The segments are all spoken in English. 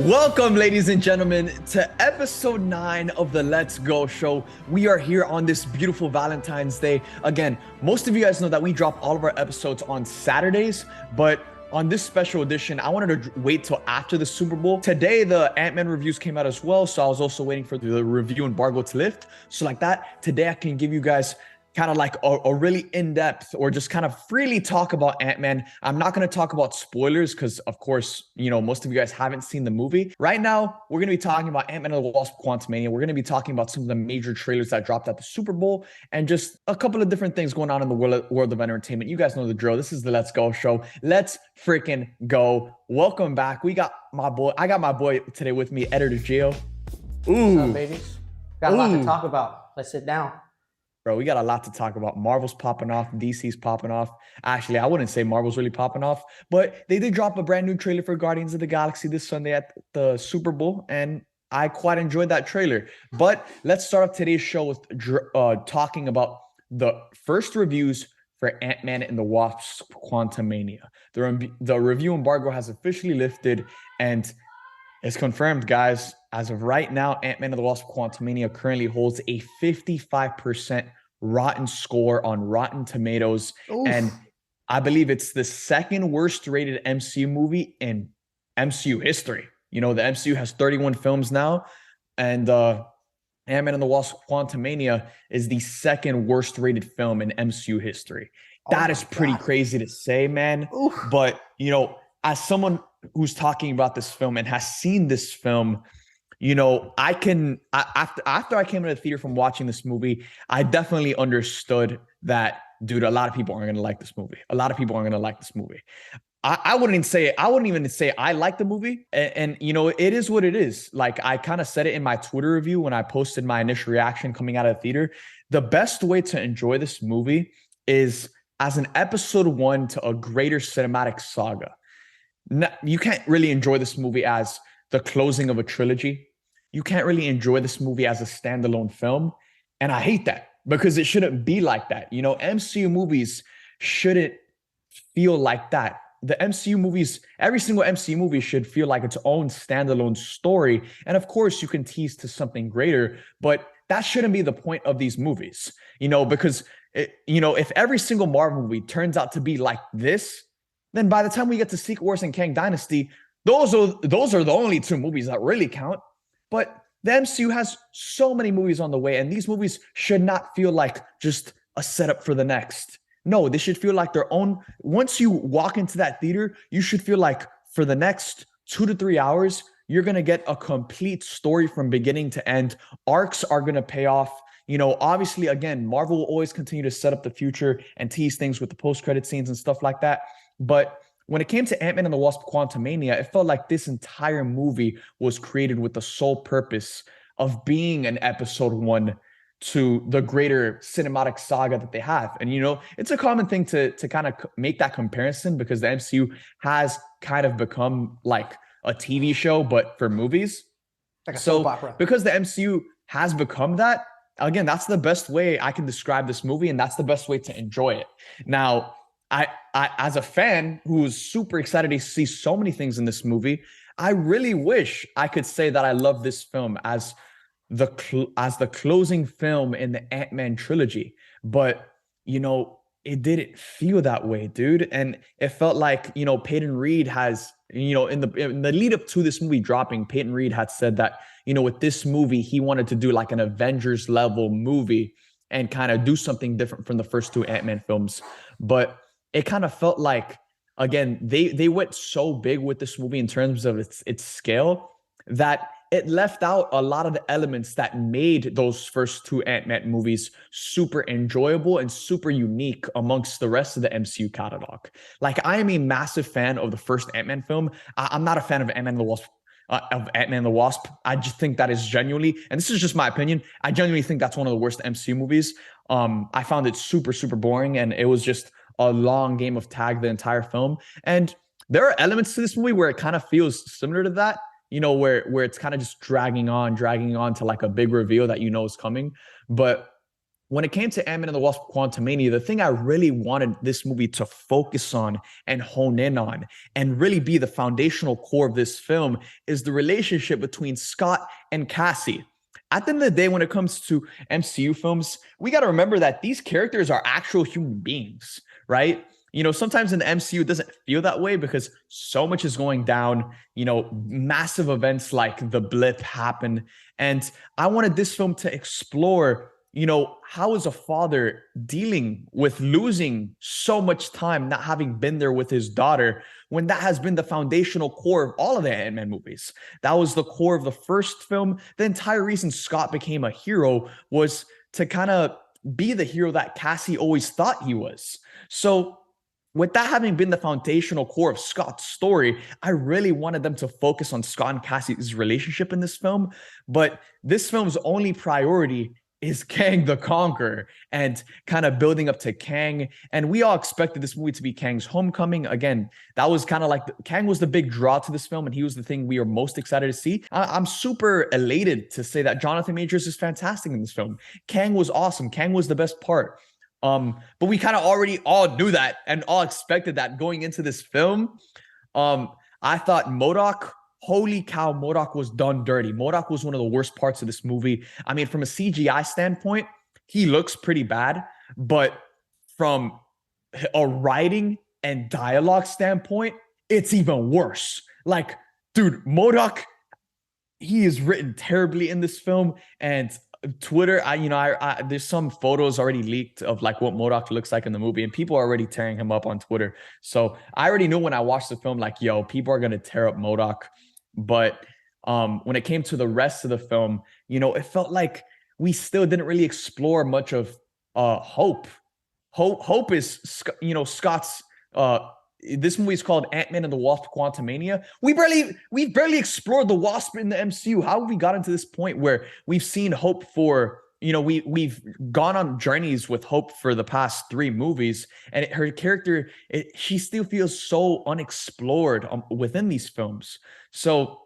Welcome, ladies and gentlemen, to episode 9 of the Let's Go show. We are here on this beautiful Valentine's Day. Again, most of you guys know that we drop all of our episodes on Saturdays, but on this special edition, I wanted to wait till after the Super Bowl. Today, the Ant-Man reviews came out as well, so I was also waiting for the review embargo to lift. So like that, today I can give you guys kind of like a really in-depth or just kind of freely talk about Ant-Man. I'm not going to talk about spoilers because, of course, you know, most of you guys haven't seen the movie. Right now, we're going to be talking about Ant-Man and the Wasp Quantumania. We're going to be talking about some of the major trailers that dropped at the Super Bowl and just a couple of different things going on in the world of entertainment. You guys know the drill. This is the Let's Go show. Let's freaking go. Welcome back. I got my boy today with me, Editor Gio. Ooh. What's up, babies? Got a lot to talk about. Let's sit down. Bro, we got a lot to talk about. Marvel's popping off. DC's popping off. Actually, I wouldn't say Marvel's really popping off, but they did drop a brand new trailer for Guardians of the Galaxy this Sunday at the Super Bowl, and I quite enjoyed that trailer. But let's start off today's show with talking about the first reviews for Ant-Man and the Wasp Quantumania. The review embargo has officially lifted, and it's confirmed, guys. As of right now, Ant-Man and the Wasp Quantumania currently holds a 55% rotten score on Rotten Tomatoes. Oof. And I believe it's the second worst rated MCU movie in MCU history. You know, the MCU has 31 films now, and Ant-Man and the Wasp Quantumania is the second worst rated film in MCU history. That is pretty crazy to say, man. Oof. But, you know, as someone who's talking about this film and has seen this film, you know, after I came into the theater from watching this movie, I definitely understood that, dude, a lot of people aren't going to like this movie. A lot of people aren't going to like this movie. I wouldn't even say I like the movie. And, you know, it is what it is. Like, I kind of said it in my Twitter review when I posted my initial reaction coming out of the theater. The best way to enjoy this movie is as an episode 1 to a greater cinematic saga. You can't really enjoy this movie as the closing of a trilogy. You can't really enjoy this movie as a standalone film. And I hate that because it shouldn't be like that. You know, MCU movies shouldn't feel like that. The MCU movies, every single MCU movie should feel like its own standalone story. And of course, you can tease to something greater, but that shouldn't be the point of these movies, you know, because, if every single Marvel movie turns out to be like this, then by the time we get to Secret Wars and Kang Dynasty, those are the only 2 movies that really count. But the MCU has so many movies on the way, and these movies should not feel like just a setup for the next. No, they should feel like their own. Once you walk into that theater, you should feel like for the next 2 to 3 hours, you're going to get a complete story from beginning to end. Arcs are going to pay off. You know, obviously, again, Marvel will always continue to set up the future and tease things with the post-credit scenes and stuff like that. But when it came to Ant-Man and the Wasp Quantumania, it felt like this entire movie was created with the sole purpose of being an episode 1 to the greater cinematic saga that they have. And, you know, it's a common thing to kind of make that comparison because the MCU has kind of become like a TV show, but for movies. Like a soap opera. Because the MCU has become that, again, that's the best way I can describe this movie, and that's the best way to enjoy it. Now, I, as a fan who's super excited to see so many things in this movie, I really wish I could say that I love this film as the closing film in the Ant-Man trilogy. But, you know, it didn't feel that way, dude. And it felt like, you know, Peyton Reed has, you know, in the lead up to this movie dropping, Peyton Reed had said that, you know, with this movie, he wanted to do like an Avengers level movie and kind of do something different from the first 2 Ant-Man films. But it kind of felt like, again, they went so big with this movie in terms of its scale that it left out a lot of the elements that made those first 2 Ant-Man movies super enjoyable and super unique amongst the rest of the MCU catalog. Like, I am a massive fan of the first Ant-Man film. I'm not a fan of Ant-Man and the Wasp. I just think that is genuinely, and this is just my opinion, I genuinely think that's one of the worst MCU movies. I found it super, super boring, and it was just a long game of tag the entire film. And there are elements to this movie where it kind of feels similar to that, you know, where it's kind of just dragging on to like a big reveal that you know is coming. But when it came to Ant-Man and the Wasp Quantumania, the thing I really wanted this movie to focus on and hone in on and really be the foundational core of this film is the relationship between Scott and Cassie. At the end of the day, when it comes to MCU films, we got to remember that these characters are actual human beings, right? Sometimes in the MCU, it doesn't feel that way because so much is going down. Massive events like the blip happen. And I wanted this film to explore, how is a father dealing with losing so much time, not having been there with his daughter, when that has been the foundational core of all of the Ant-Man movies. That was the core of the first film. The entire reason Scott became a hero was to kind of be the hero that Cassie always thought he was. So with that having been the foundational core of Scott's story, I really wanted them to focus on Scott and Cassie's relationship in this film. But this film's only priority is Kang the Conqueror and kind of building up to Kang. And we all expected this movie to be Kang's homecoming. Again, that was kind of like Kang was the big draw to this film, and he was the thing we are most excited to see. I'm super elated to say that Jonathan Majors is fantastic in this film. Kang was awesome. Kang was the best part. But we kind of already all knew that and all expected that going into this film. I thought MODOK, holy cow, MODOK was done dirty. MODOK was one of the worst parts of this movie. I mean, from a CGI standpoint, he looks pretty bad, but from a writing and dialogue standpoint, it's even worse. Like, dude, MODOK, he is written terribly in this film, and Twitter, there's some photos already leaked of like what MODOK looks like in the movie, and people are already tearing him up on Twitter. So I already knew when I watched the film, like, yo, people are gonna tear up MODOK. But when it came to the rest of the film, it felt like we still didn't really explore much of Hope. Hope is, Scott's. This movie is called Ant-Man and the Wasp Quantumania. We barely explored the Wasp in the MCU. How have we got into this point where we've seen Hope for, we've gone on journeys with Hope for the past 3 movies, and her character, she still feels so unexplored within these films. So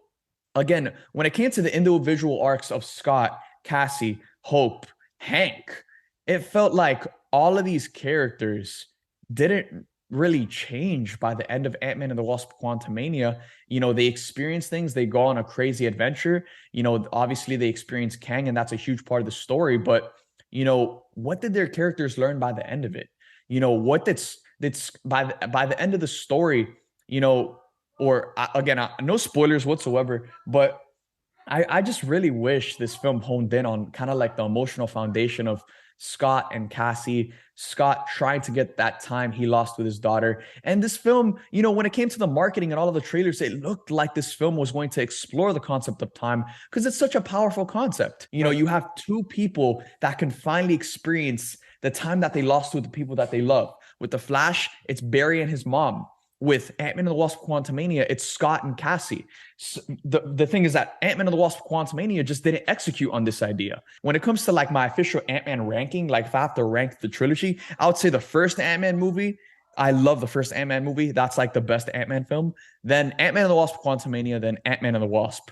again, when it came to the individual arcs of Scott, Cassie, Hope, Hank, it felt like all of these characters didn't really change by the end of Ant-Man and the Wasp Quantumania. They experience things, they go on a crazy adventure. Obviously they experience Kang, and that's a huge part of the story. But, what did their characters learn by the end of it? That's by the end of the story, again, no spoilers whatsoever, but I just really wish this film honed in on kind of like the emotional foundation of Scott and Cassie. Scott trying to get that time he lost with his daughter. And this film, when it came to the marketing and all of the trailers, it looked like this film was going to explore the concept of time because it's such a powerful concept. You have 2 people that can finally experience the time that they lost with the people that they love. With The Flash, it's Barry and his mom. With Ant-Man and the Wasp Quantumania, it's Scott and Cassie. So the thing is that Ant-Man and the Wasp Quantumania just didn't execute on this idea. When it comes to like my official Ant-Man ranking, like if I have to rank the trilogy, I would say the first Ant-Man movie, I love the first Ant-Man movie. That's like the best Ant-Man film. Then Ant-Man and the Wasp Quantumania, then Ant-Man and the Wasp.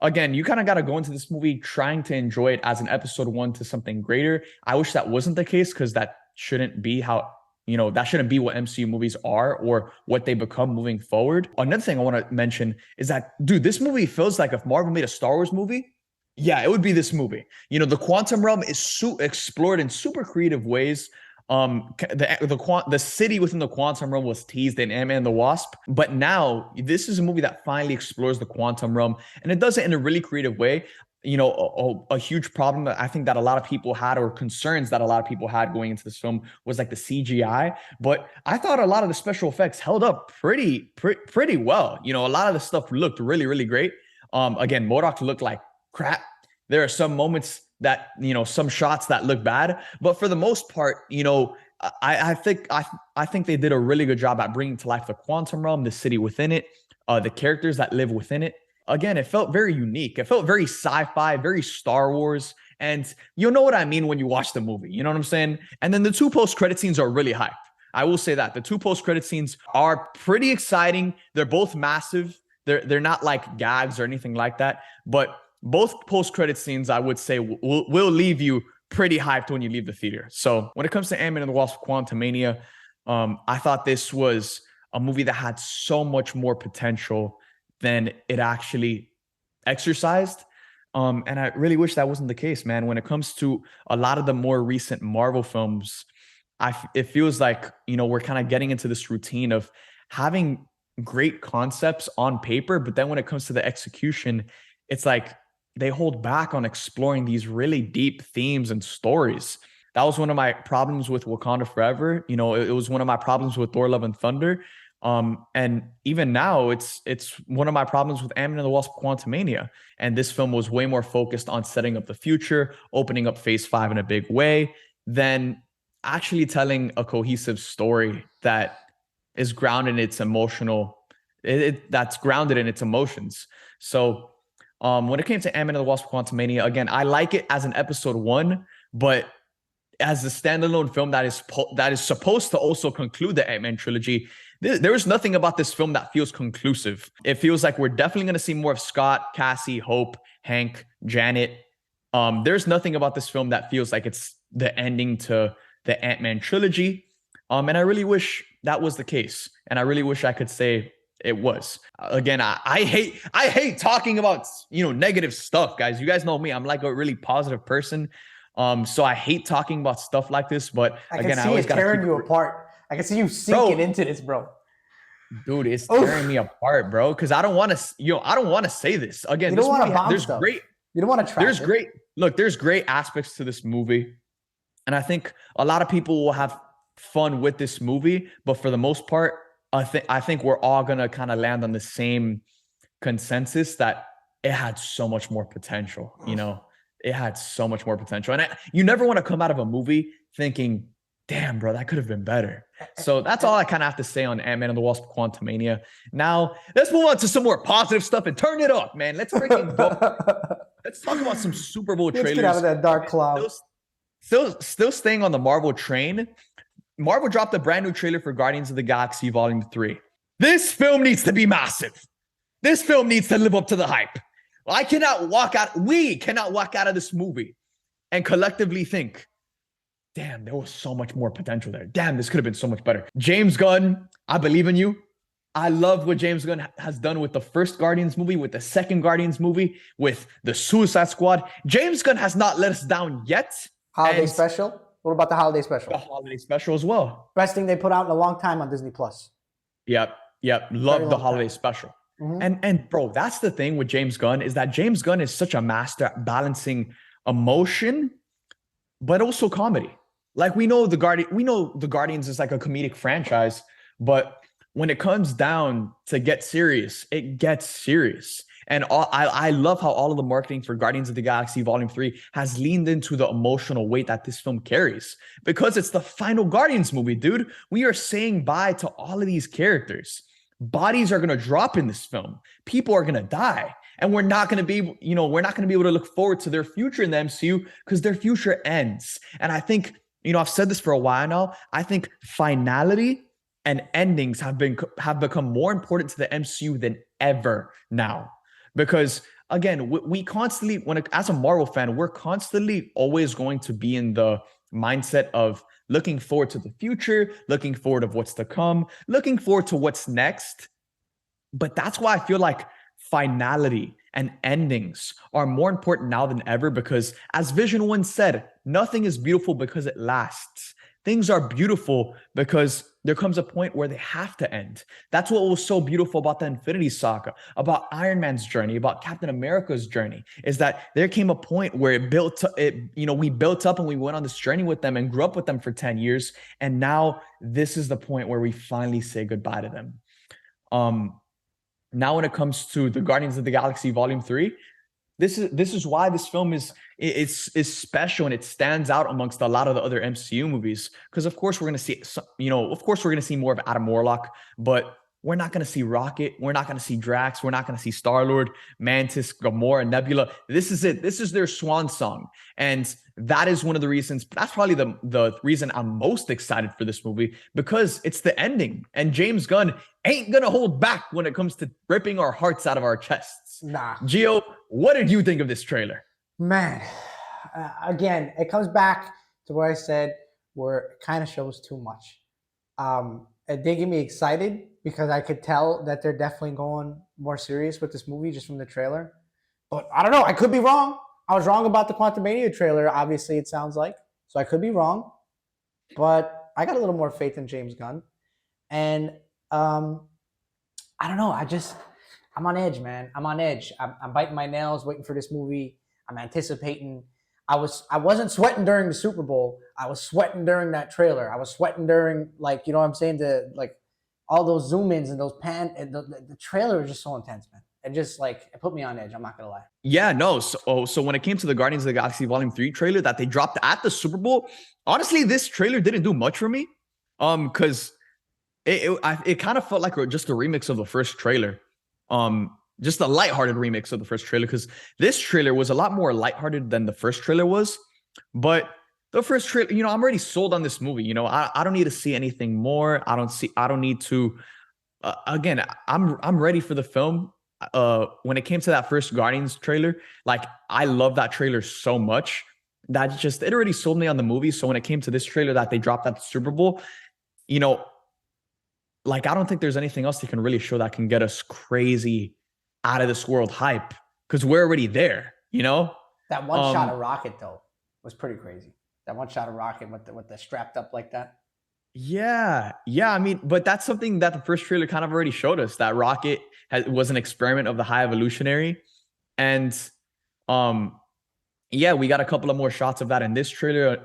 Again, you kind of got to go into this movie trying to enjoy it as an episode 1 to something greater. I wish that wasn't the case because that shouldn't be how that shouldn't be what MCU movies are or what they become moving forward. Another thing I want to mention is that, dude, this movie feels like if Marvel made a Star Wars movie, yeah, it would be this movie. The quantum realm is explored in super creative ways. The city within the quantum realm was teased in Ant-Man and the Wasp, but now this is a movie that finally explores the quantum realm, and it does it in a really creative way. A huge problem that I think that a lot of people had, or concerns that a lot of people had going into this film, was like the CGI. But I thought a lot of the special effects held up pretty well. A lot of the stuff looked really, really great. Again, MODOK looked like crap. There are some moments that, some shots that look bad, but for the most part, I think they did a really good job at bringing to life the quantum realm, the city within it, the characters that live within it. Again, it felt very unique. It felt very sci-fi, very Star Wars. And you'll know what I mean when you watch the movie. You know what I'm saying? And then the 2 post-credit scenes are really hype. I will say that. The 2 post-credit scenes are pretty exciting. They're both massive. They're not like gags or anything like that. But both post-credit scenes, I would say, will leave you pretty hyped when you leave the theater. So when it comes to Ant-Man and the Wasp Quantumania, I thought this was a movie that had so much more potential than it actually exercised. And I really wish that wasn't the case, man. When it comes to a lot of the more recent Marvel films, it feels like, we're kind of getting into this routine of having great concepts on paper, but then when it comes to the execution, it's like they hold back on exploring these really deep themes and stories. That was one of my problems with Wakanda Forever. It was one of my problems with Thor: Love and Thunder. And even now, it's one of my problems with Ant-Man and the Wasp: Quantumania. And this film was way more focused on setting up the future, opening up Phase 5 in a big way, than actually telling a cohesive story that is grounded in its that's grounded in its emotions. So when it came to Ant-Man and the Wasp: Quantumania, again, I like it as an episode 1, but as a standalone film that is supposed to also conclude the Ant-Man trilogy, there is nothing about this film that feels conclusive. It feels like we're definitely going to see more of Scott, Cassie, Hope, Hank, Janet. There's nothing about this film that feels like it's the ending to the Ant-Man trilogy. And I really wish that was the case. And I really wish I could say it was. Again, I hate talking about, negative stuff, guys. You guys know me. I'm like a really positive person. So I hate talking about stuff like this, but again, I always got to tearing you apart. I can see you sinking into this, bro. Dude, it's tearing me apart, bro. Because I don't want to, I don't want to say this again. You don't want to bomb there's stuff. Great. You don't want to try. There's great aspects to this movie, and I think a lot of people will have fun with this movie. But for the most part, I think we're all gonna kind of land on the same consensus that it had so much more potential. It had so much more potential, and you never want to come out of a movie thinking, damn, bro, that could have been better. So that's all I kind of have to say on Ant-Man and the Wasp: Quantumania. Now, let's move on to some more positive stuff and turn it up, man. Let's freaking go. Let's talk about some Super Bowl trailers. Let's get out of that dark cloud. Still staying on the Marvel train. Marvel dropped a brand new trailer for Guardians of the Galaxy Volume 3. This film needs to be massive. This film needs to live up to the hype. We cannot walk out of this movie and collectively think, damn, there was so much more potential there. Damn, this could have been so much better. James Gunn, I believe in you. I love what James Gunn has done with the first Guardians movie, with the second Guardians movie, with the Suicide Squad. James Gunn has not let us down yet. Holiday special? What about the holiday special? The holiday special as well. Best thing they put out in a long time on Disney Plus. Yep. Love the holiday special. Mm-hmm. And bro, that's the thing with James Gunn, is that James Gunn is such a master at balancing emotion, but also comedy. Like we know the Guardians is like a comedic franchise, but when it comes down to get serious, it gets serious. And I love how all of the marketing for Guardians of the Galaxy Volume 3 has leaned into the emotional weight that this film carries, because it's the final Guardians movie, dude. We are saying bye to all of these characters. Bodies are going to drop in this film. People are going to die. And we're not going to be able to look forward to their future in the MCU because their future ends. And I think, I've said this for a while now. I think finality and endings have become more important to the MCU than ever now. Because again, we constantly, as a Marvel fan, we're constantly always going to be in the mindset of looking forward to the future, looking forward to what's to come, looking forward to what's next. But that's why I feel like finality and endings are more important now than ever, because as Vision once said, nothing is beautiful because it lasts. Things are beautiful because there comes a point where they have to end. That's what was so beautiful about the Infinity Saga, about Iron Man's journey, about Captain America's journey, is that there came a point where we built up and we went on this journey with them and grew up with them for 10 years. And now this is the point where we finally say goodbye to them. Now, when it comes to the Guardians of the Galaxy Volume 3, this is why this film is special and it stands out amongst a lot of the other MCU movies. Because of course we're going to see more of Adam Warlock, but we're not going to see Rocket. We're not going to see Drax. We're not going to see Star-Lord, Mantis, Gamora, Nebula. This is it. This is their swan song. And that is one of the reasons. That's probably the reason I'm most excited for this movie, because it's the ending. And James Gunn ain't going to hold back when it comes to ripping our hearts out of our chests. Nah. Gio, what did you think of this trailer? Man, again, it comes back to where I said where it kind of shows too much. It did get me excited because I could tell that they're definitely going more serious with this movie just from the trailer. But I don't know. I could be wrong. I was wrong about the Quantumania trailer. Obviously, it sounds like so. I could be wrong, but I got a little more faith in James Gunn, and I don't know. I'm on edge, man. I'm on edge. I'm biting my nails, waiting for this movie. I'm anticipating. I wasn't sweating during the Super Bowl. I was sweating during that trailer. I was sweating during, like, you know what I'm saying, all those zoom ins and those and the trailer was just so intense, man. It just it put me on edge. I'm not gonna lie. Yeah, no. So when it came to the Guardians of the Galaxy Volume 3 trailer that they dropped at the Super Bowl, honestly, this trailer didn't do much for me. Because it kind of felt like just a remix of the first trailer. Just a lighthearted remix of the first trailer, because this trailer was a lot more lighthearted than the first trailer was. But the first trailer, I'm already sold on this movie. I don't need to see anything more. I don't need to. Again, I'm ready for the film. When it came to that first Guardians trailer, I love that trailer so much that it already sold me on the movie. So when it came to this trailer that they dropped at the Super Bowl, I don't think there's anything else they can really show that can get us crazy out of this world hype, because we're already there, That one shot of Rocket, though, was pretty crazy. That one shot of Rocket with the strapped up like that. Yeah. I mean, but that's something that the first trailer kind of already showed us, that Rocket was an experiment of the High Evolutionary. And yeah, we got a couple of more shots of that in this trailer,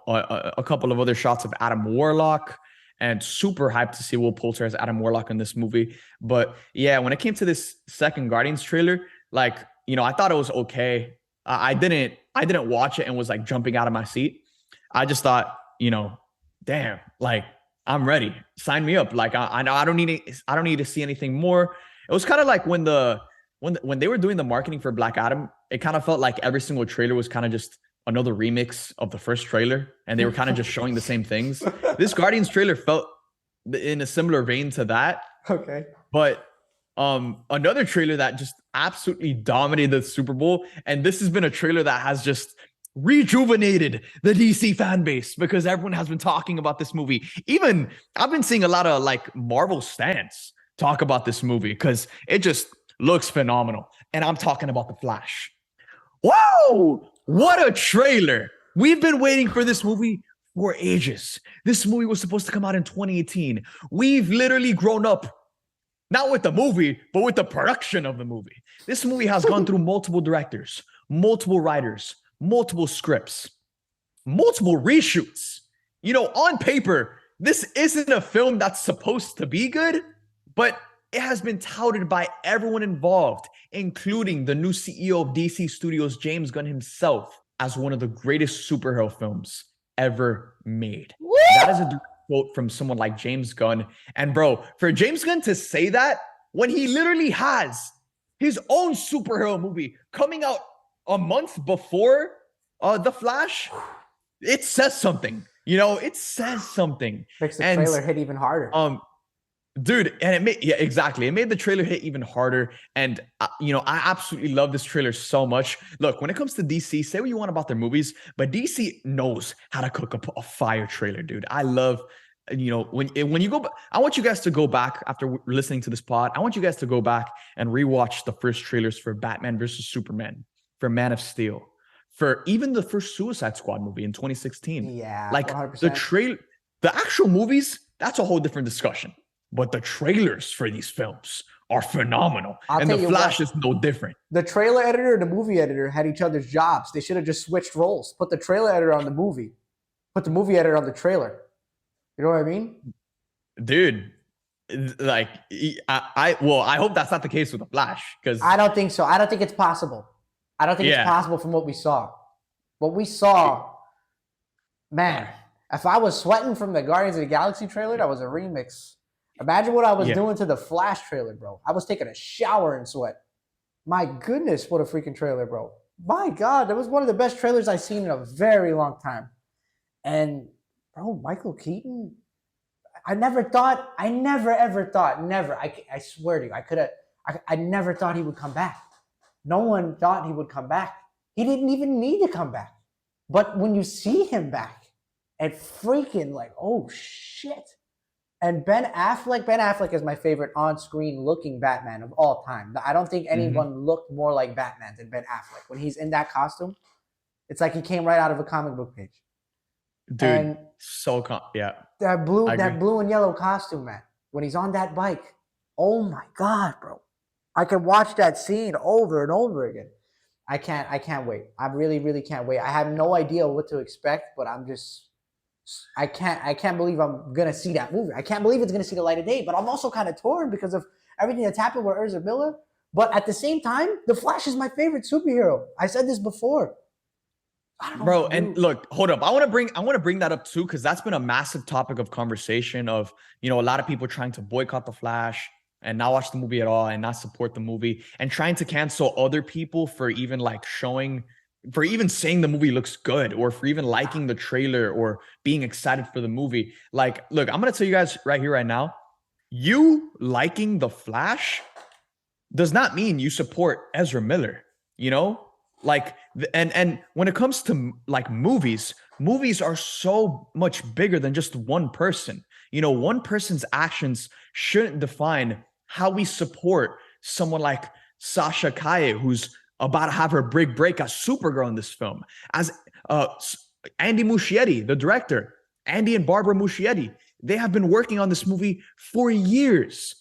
a couple of other shots of Adam Warlock, and super hyped to see Will Poulter as Adam Warlock in this movie. But yeah, when it came to this second Guardians trailer, I thought it was okay. I didn't watch it and was jumping out of my seat. I just thought, damn, I'm ready. Sign me up. I don't need to see anything more. It was kind of like when they were doing the marketing for Black Adam, it kind of felt like every single trailer was kind of just another remix of the first trailer, and they were kind of just showing the same things. This Guardians trailer felt in a similar vein to that. Okay. But another trailer that just absolutely dominated the Super Bowl, and this has been a trailer that has just rejuvenated the DC fan base, because everyone has been talking about this movie. Even I've been seeing a lot of Marvel stans talk about this movie because it just looks phenomenal. And I'm talking about The Flash. Whoa! What a trailer! We've been waiting for this movie for ages. This movie was supposed to come out in 2018. We've literally grown up, not with the movie, but with the production of the movie. This movie has gone through multiple directors, multiple writers, multiple scripts, multiple reshoots. On paper, this isn't a film that's supposed to be good, but it has been touted by everyone involved, including the new CEO of DC Studios, James Gunn himself, as one of the greatest superhero films ever made. Woo! That is a direct quote from someone like James Gunn. And bro, for James Gunn to say that when he literally has his own superhero movie coming out a month before The Flash, it says something. It says something. Makes the trailer hit even harder. Dude, and exactly. It made the trailer hit even harder. And, I absolutely love this trailer so much. Look, when it comes to DC, say what you want about their movies, but DC knows how to cook up a fire trailer, dude. I love, when you go, I want you guys to go back after listening to this pod. I want you guys to go back and rewatch the first trailers for Batman versus Superman, for Man of Steel, for even the first Suicide Squad movie in 2016. Yeah, 100%. The actual movies, that's a whole different discussion. But the trailers for these films are phenomenal. And The Flash is no different. The trailer editor and the movie editor had each other's jobs. They should have just switched roles. Put the trailer editor on the movie. Put the movie editor on the trailer. You know what I mean? Dude, I hope that's not the case with The Flash. Because I don't think so. I don't think it's possible. I don't think it's possible from what we saw. What we saw, man, if I was sweating from the Guardians of the Galaxy trailer, that was a remix. Imagine what I was doing to the Flash trailer, bro. I was taking a shower in sweat. My goodness, what a freaking trailer, bro. My God, that was one of the best trailers I've seen in a very long time. And, bro, Michael Keaton, I never ever thought, I swear to you, I never thought he would come back. No one thought he would come back. He didn't even need to come back. But when you see him back, it freaking like, oh shit. And Ben Affleck is my favorite on-screen looking Batman of all time. I don't think Hmm. anyone looked more like Batman than Ben Affleck. When he's in that costume, it's like he came right out of a comic book page. Dude, And yeah, I that agree. blue and yellow costume, man, when he's on that bike, oh my god, bro. I can watch that scene over and over again. I can't wait. I really, really can't wait. I have no idea what to expect, but I can't believe I'm gonna see that movie. I can't believe it's gonna see the light of day. But I'm also kind of torn because of everything that's happened with Ezra Miller. But at the same time, The Flash is my favorite superhero. I said this before. I don't know, Bro, and dude. look, hold up. I want to bring that up too, because that's been a massive topic of conversation of, a lot of people trying to boycott the Flash and not watch the movie at all and not support the movie and trying to cancel other people for even like for even saying the movie looks good or for even liking the trailer or being excited for the movie. Like, look, I'm gonna tell you guys right here, right now, you liking the Flash does not mean you support Ezra Miller, you know? Like and when it comes to like movies are so much bigger than just one person. One person's actions shouldn't define how we support someone like Sasha Kaye, who's about to have her big break as Supergirl in this film, as uh Andy Muschietti, the director. Andy and Barbara Muschietti, they have been working on this movie for years.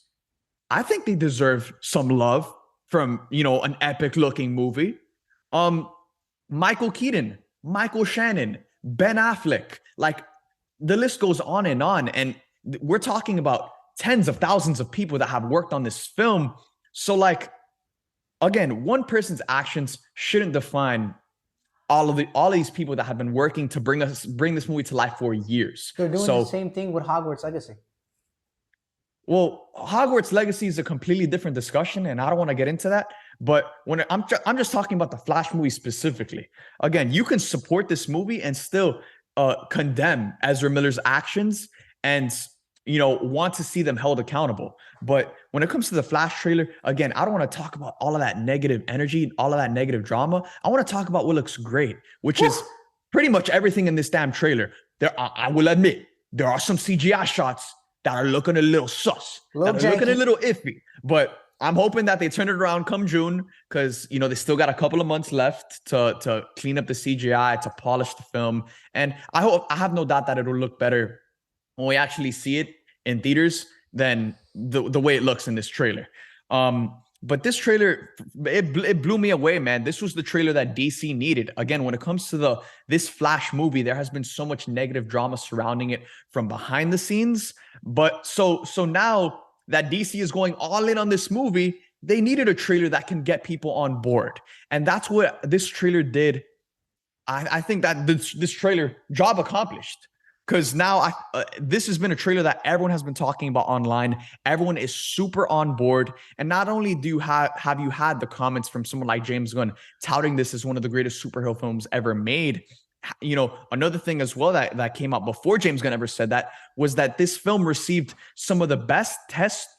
I think they deserve some love from, an epic looking movie. Um, Michael Keaton, Michael Shannon, Ben Affleck, like the list goes on and on. And we're talking about tens of thousands of people that have worked on this film. So, like, again, one person's actions shouldn't define all of these people that have been working to bring this movie to life for years. They're doing the So same thing with Hogwarts Legacy. well, Hogwarts Legacy is a completely different discussion, and I don't want to get into that. But I'm just talking about the Flash movie specifically. Again, you can support this movie and still condemn Ezra Miller's actions and want to see them held accountable. But when it comes to the Flash trailer, again, I don't want to talk about all of that negative energy, all of that negative drama. I want to talk about what looks great, which is pretty much everything in this damn trailer. I will admit there are some CGI shots that are looking a little sus, A that little are looking a janky. little iffy. But I'm hoping that they turn it around come June, because they still got a couple of months left to clean up the CGI, to polish the film, and I have no doubt that it'll look better when we actually see it in theaters than the way it looks in this trailer. But this trailer, it blew me away, man. This was the trailer that DC needed. Again, when it comes to this Flash movie, there has been so much negative drama surrounding it from behind the scenes. But so now that DC is going all in on this movie, they needed a trailer that can get people on board, and that's what this trailer did. I think that this trailer job accomplished, because now this has been a trailer that everyone has been talking about online. Everyone is super on board, and not only do you have you had the comments from someone like James Gunn touting this as one of the greatest superhero films ever made. Another thing as well that came out before James Gunn ever said that was that this film received some of the best test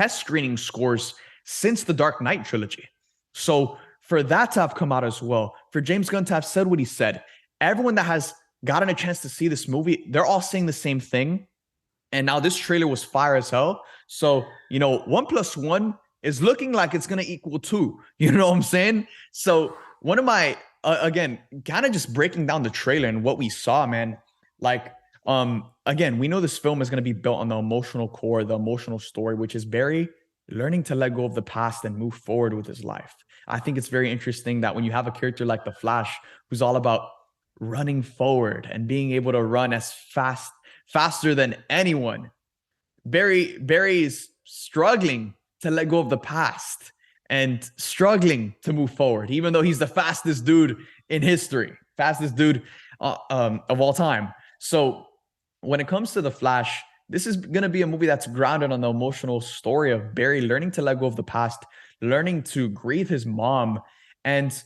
screening scores since the Dark Knight trilogy. So for that to have come out as well, for James Gunn to have said what he said, everyone that has gotten a chance to see this movie, they're all saying the same thing. And now this trailer was fire as hell. So, 1+1 is looking like it's going to equal 2. You know what I'm saying? So, one of my, again, kind of just breaking down the trailer and what we saw, man. Like, again, we know this film is going to be built on the emotional core, the emotional story, which is Barry learning to let go of the past and move forward with his life. I think it's very interesting that when you have a character like the Flash, who's all about running forward and being able to run as faster than anyone, Barry is struggling to let go of the past and struggling to move forward, even though he's the fastest dude in history, fastest dude of all time. So when it comes to the Flash, this is going to be a movie that's grounded on the emotional story of Barry learning to let go of the past, learning to grieve his mom. And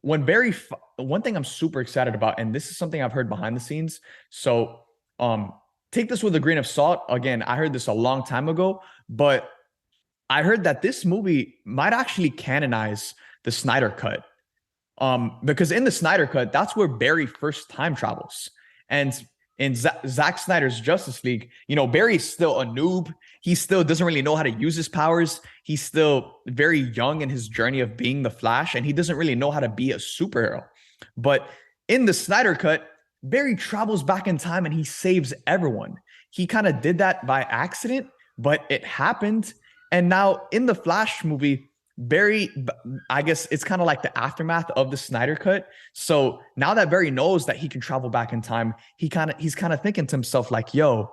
when one thing I'm super excited about, and this is something I've heard behind the scenes. So, take this with a grain of salt. Again, I heard this a long time ago, but I heard that this movie might actually canonize the Snyder Cut. Because in the Snyder Cut, that's where Barry first time travels. And in Zack Snyder's Justice League, you know, Barry's still a noob. He still doesn't really know how to use his powers. He's still very young in his journey of being the Flash, and he doesn't really know how to be a superhero. But in the Snyder Cut, Barry travels back in time and he saves everyone. He kind of did that by accident, but it happened. And now in the Flash movie, Barry, I guess it's kind of like the aftermath of the Snyder Cut. So now that Barry knows that he can travel back in time, he's kind of thinking to himself like, "Yo,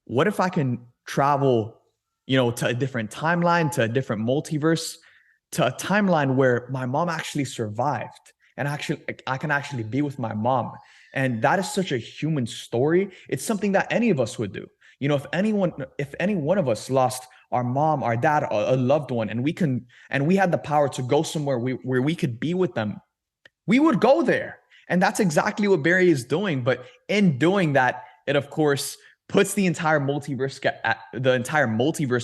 what if I can travel, you know, to a different timeline, to a different multiverse, to a timeline where my mom actually survived, and actually I can actually be with my mom." And that is such a human story. It's something that any of us would do. You know, if any one of us lost our mom, our dad, a loved one, and we had the power to go somewhere where we could be with them, we would go there. And that's exactly what Barry is doing. But in doing that, it of course puts the entire multiverse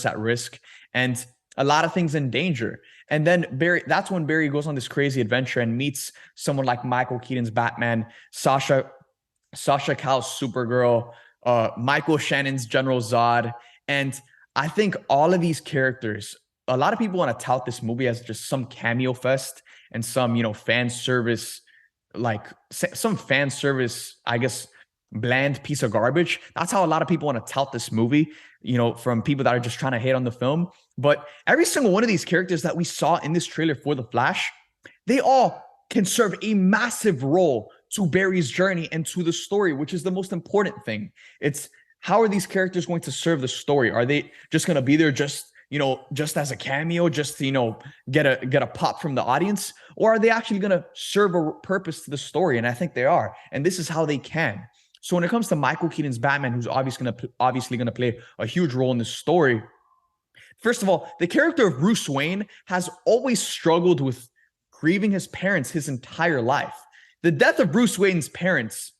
at risk, and a lot of things in danger. And then that's when Barry goes on this crazy adventure and meets someone like Michael Keaton's Batman, Sasha Cal's Supergirl, Michael Shannon's General Zod. And I think all of these characters, a lot of people want to tout this movie as just some cameo fest and some, you know, fan service, I guess, bland piece of garbage. That's how a lot of people want to tout this movie, you know, from people that are just trying to hate on the film. But every single one of these characters that we saw in this trailer for The Flash, they all can serve a massive role to Barry's journey and to the story, which is the most important thing. It's how are these characters going to serve the story? Are they just going to be there just, you know, just as a cameo, just to, you know, get a pop from the audience? Or are they actually going to serve a purpose to the story? And I think they are. And this is how they can. So when it comes to Michael Keaton's Batman, who's obviously going to play a huge role in this story, first of all, the character of Bruce Wayne has always struggled with grieving his parents his entire life. The death of Bruce Wayne's parents,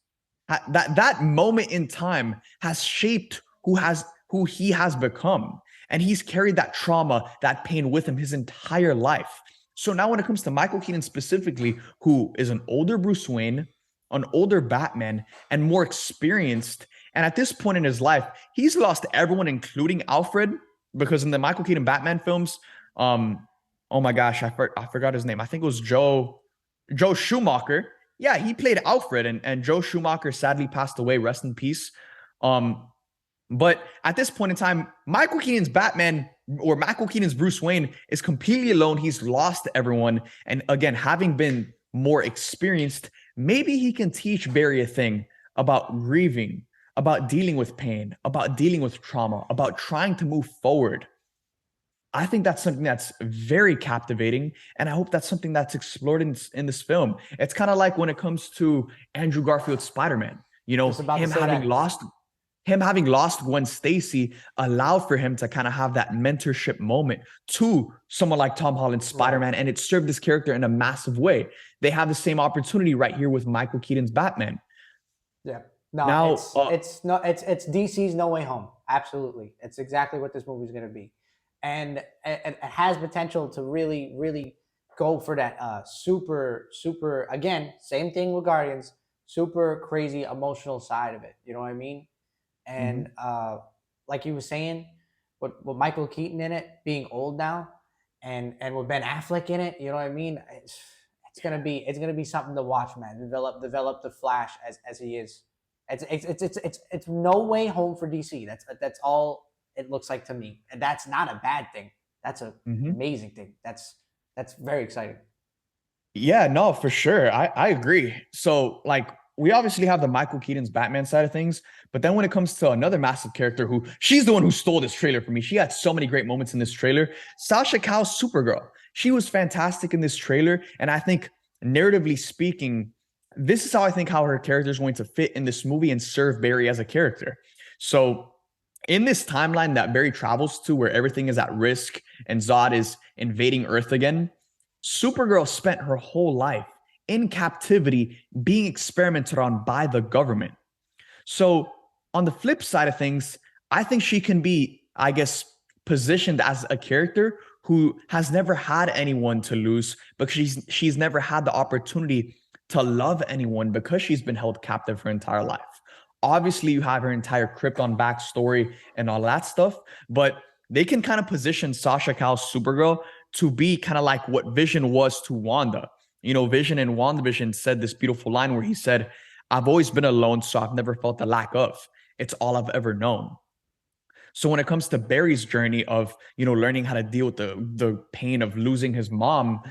that moment in time, has shaped who he has become. And he's carried that trauma, that pain with him his entire life. So now when it comes to Michael Keaton specifically, who is an older Bruce Wayne, an older Batman, and more experienced, and at this point in his life, he's lost everyone, including Alfred, because in the Michael Keaton Batman films, oh my gosh, I forgot his name. I think it was Joe Schumacher. Yeah, he played Alfred, and Joe Schumacher sadly passed away. Rest in peace. But at this point in time, Michael Keaton's Batman, or Michael Keaton's Bruce Wayne, is completely alone. He's lost everyone. And again, having been more experienced, maybe he can teach Barry a thing about grieving, about dealing with pain, about dealing with trauma, about trying to move forward. I think that's something that's very captivating, and I hope that's something that's explored in this film. It's kind of like when it comes to Andrew Garfield's Spider-Man. You know, him having lost Gwen Stacy allowed for him to kind of have that mentorship moment to someone like Tom Holland's Spider-Man, and it served this character in a massive way. They have the same opportunity right here with Michael Keaton's Batman. Yeah. No, now, it's DC's No Way Home. Absolutely. It's exactly what this movie is going to be. And it has potential to really, really go for that super, again, same thing with Guardians, super crazy emotional side of it. You know what I mean? And like you were saying, with Michael Keaton in it, being old now, and with Ben Affleck in it, you know what I mean? It's gonna be something to watch, man. Develop the Flash as he is. It's no way home for DC. That's all it looks like to me, and that's not a bad thing. That's an amazing thing. That's very exciting. Yeah, no, for sure. I agree. So like, we obviously have the Michael Keaton's Batman side of things, but then when it comes to another massive character who, she's the one who stole this trailer for me. She had so many great moments in this trailer. Sasha Cal's Supergirl. She was fantastic in this trailer. And I think narratively speaking, this is how I think how her character is going to fit in this movie and serve Barry as a character. So in this timeline that Barry travels to, where everything is at risk and Zod is invading Earth again, Supergirl spent her whole life in captivity, being experimented on by the government. So on the flip side of things, I think she can be, I guess, positioned as a character who has never had anyone to lose, because she's never had the opportunity to love anyone because she's been held captive her entire life. Obviously, you have her entire Krypton backstory and all that stuff, but they can kind of position Sasha Cal's Supergirl to be kind of like what Vision was to Wanda. You know, Vision in WandaVision said this beautiful line where he said, "I've always been alone, so I've never felt the lack of. It's all I've ever known." So when it comes to Barry's journey of, you know, learning how to deal with the pain of losing his mom,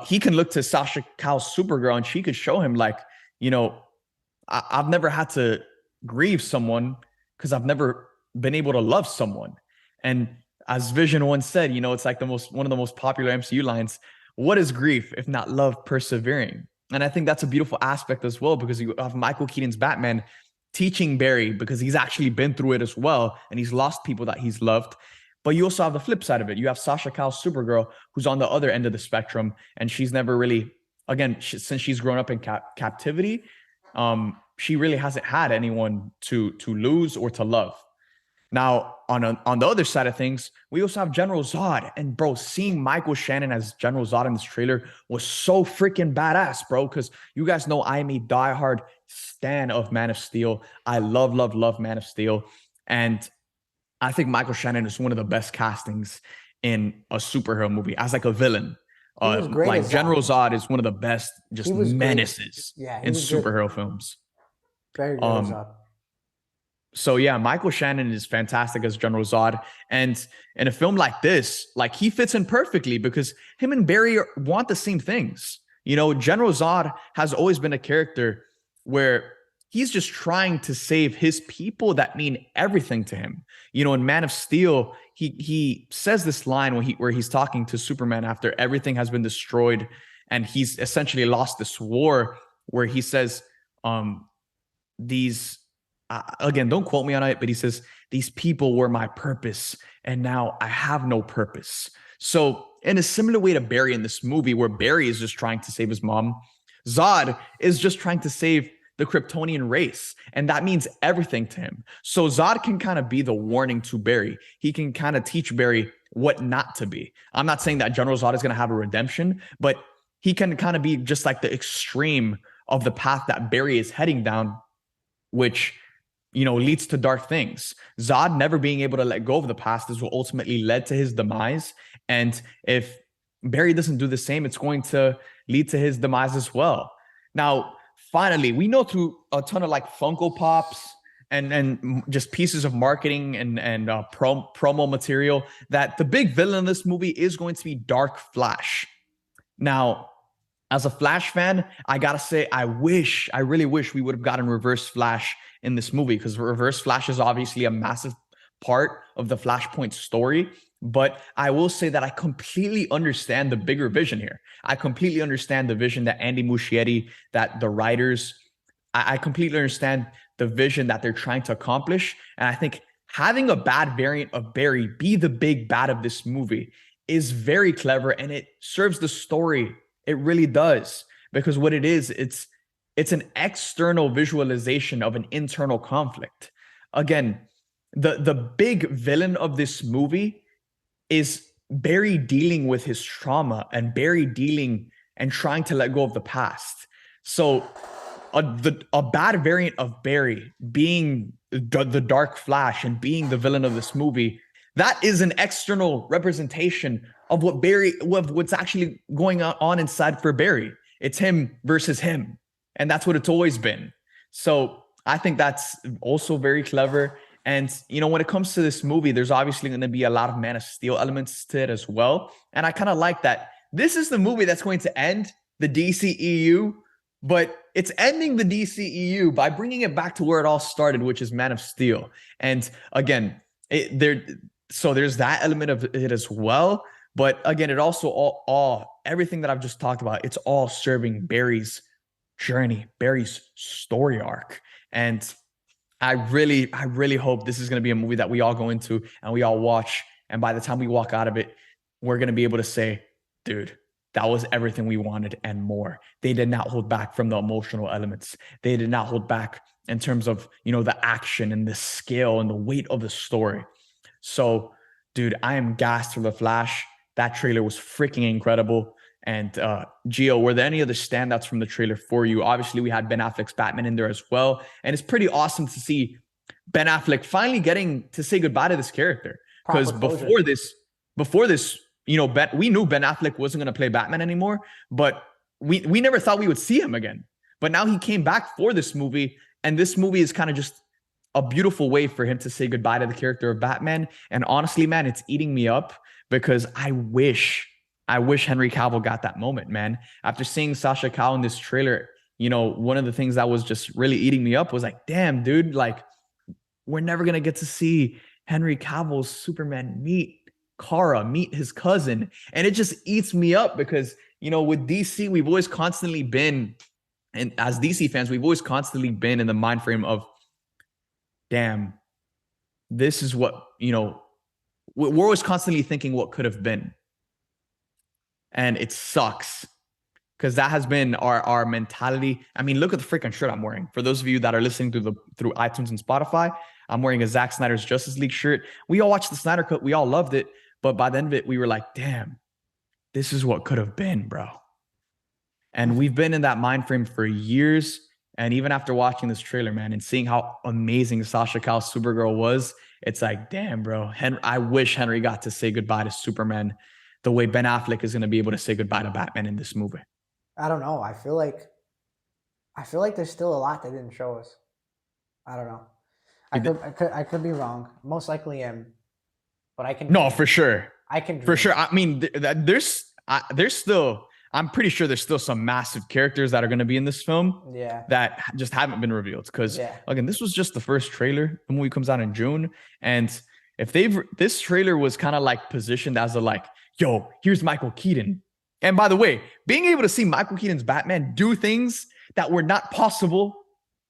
he can look to Sasha Cal's Supergirl and she could show him like, you know, I've never had to grieve someone because I've never been able to love someone. And as Vision once said, you know, it's like one of the most popular MCU lines. What is grief if not love persevering? And I think that's a beautiful aspect as well, because you have Michael Keaton's Batman teaching Barry, because he's actually been through it as well and he's lost people that he's loved. But you also have the flip side of it. You have Sasha Cal's Supergirl, who's on the other end of the spectrum, and she's never really, again, since she's grown up in captivity, she really hasn't had anyone to lose or to love. Now, on the other side of things, we also have General Zod. And bro, seeing Michael Shannon as General Zod in this trailer was so freaking badass, bro. Because you guys know I am a diehard stan of Man of Steel. I love, love, love Man of Steel. And I think Michael Shannon is one of the best castings in a superhero movie as like a villain. He was great Like as General Zod. Zod is one of the best just He was great. menaces Yeah, he in was good. superhero films. Very good as Zod. So yeah, Michael Shannon is fantastic as General Zod. And in a film like this, like he fits in perfectly because him and Barry want the same things. You know, General Zod has always been a character where he's just trying to save his people that mean everything to him. You know, in Man of Steel, he says this line where he's talking to Superman after everything has been destroyed and he's essentially lost this war, where he says, these again, don't quote me on it, but he says, "These people were my purpose, and now I have no purpose." So, in a similar way to Barry in this movie, where Barry is just trying to save his mom, Zod is just trying to save the Kryptonian race, and that means everything to him. So, Zod can kind of be the warning to Barry. He can kind of teach Barry what not to be. I'm not saying that General Zod is going to have a redemption, but he can kind of be just like the extreme of the path that Barry is heading down, which, you know, leads to dark things. Zod never being able to let go of the past is what ultimately led to his demise. And if Barry doesn't do the same, it's going to lead to his demise as well. Now, finally, we know through a ton of like Funko Pops and just pieces of marketing and promo material that the big villain in this movie is going to be Dark Flash. Now, as a Flash fan, I gotta say, I really wish we would have gotten Reverse Flash in this movie, because Reverse Flash is obviously a massive part of the Flashpoint story. But I will say that I completely understand the bigger vision here. I completely understand the vision that Andy Muschietti, that the writers, I completely understand the vision that they're trying to accomplish. And I think having a bad variant of Barry be the big bad of this movie is very clever, and it serves the story. It really does, because what it is, it's an external visualization of an internal conflict. Again, the big villain of this movie is Barry dealing with his trauma and Barry dealing and trying to let go of the past. So a bad variant of Barry being the Dark Flash and being the villain of this movie, that is an external representation of what's actually going on inside for Barry. It's him versus him. And that's what it's always been. So I think that's also very clever. And, you know, when it comes to this movie, there's obviously going to be a lot of Man of Steel elements to it as well. And I kind of like that. This is the movie that's going to end the DCEU, but it's ending the DCEU by bringing it back to where it all started, which is Man of Steel. And again, there's that element of it as well. But again, it also everything that I've just talked about, it's all serving Barry's journey, Barry's story arc. And I really hope this is going to be a movie that we all go into and we all watch. And by the time we walk out of it, we're going to be able to say, dude, that was everything we wanted and more. They did not hold back from the emotional elements. They did not hold back in terms of, you know, the action and the scale and the weight of the story. So Dude, I am gassed for the Flash. That trailer was freaking incredible. And Gio, were there any other standouts from the trailer for you? Obviously, we had Ben Affleck's Batman in there as well, and it's pretty awesome to see Ben Affleck finally getting to say goodbye to this character. Because Proper closure. before this, we knew Ben Affleck wasn't going to play Batman anymore, but we never thought we would see him again. But now he came back for this movie, and this movie is kind of just a beautiful way for him to say goodbye to the character of Batman. And honestly, man, it's eating me up because I wish Henry Cavill got that moment, man. After seeing Sasha Calle in this trailer, one of the things that was just really eating me up was like, damn, dude, like we're never gonna get to see Henry Cavill's Superman meet Kara, meet his cousin. And it just eats me up because, with DC, we've always constantly been, and as DC fans, we've always constantly been in the mind frame of, damn, this is what, we're always constantly thinking what could have been. And it sucks because that has been our mentality. I mean, look at the freaking shirt I'm wearing. For those of you that are listening through iTunes and Spotify, I'm wearing a Zack Snyder's Justice League shirt. We all watched the Snyder Cut. We all loved it. But by the end of it, we were like, damn, this is what could have been, bro. And we've been in that mind frame for years. And even after watching this trailer, man, and seeing how amazing Sasha Calle's Supergirl was, it's like, damn, bro. I wish Henry got to say goodbye to Superman the way Ben Affleck is going to be able to say goodbye to Batman in this movie. I don't know. I feel like there's still a lot they didn't show us. I don't know. I could be wrong. Most likely am, but I can. No, for sure. I can. For sure. I mean, there's still. I'm pretty sure there's still some massive characters that are going to be in this film. Yeah. That just haven't been revealed because again, this was just the first trailer. The movie comes out in June, and if this trailer was kind of like positioned as a like, yo, here's Michael Keaton. And by the way, being able to see Michael Keaton's Batman do things that were not possible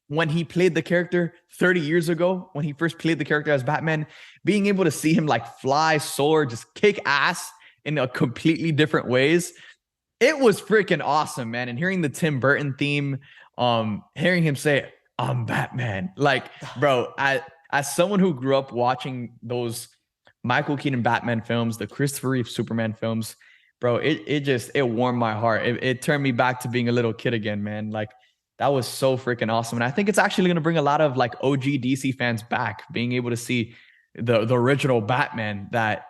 when he played the character 30 years ago, when he first played the character as Batman, being able to see him like fly, soar, just kick ass in a completely different ways. It was freaking awesome, man. And hearing the Tim Burton theme, hearing him say, I'm Batman. Like, bro, as someone who grew up watching those Michael Keaton Batman films, the Christopher Reeve Superman films, bro, it warmed my heart. It turned me back to being a little kid again, man. Like, that was so freaking awesome. And I think it's actually going to bring a lot of like OG DC fans back, being able to see the original Batman that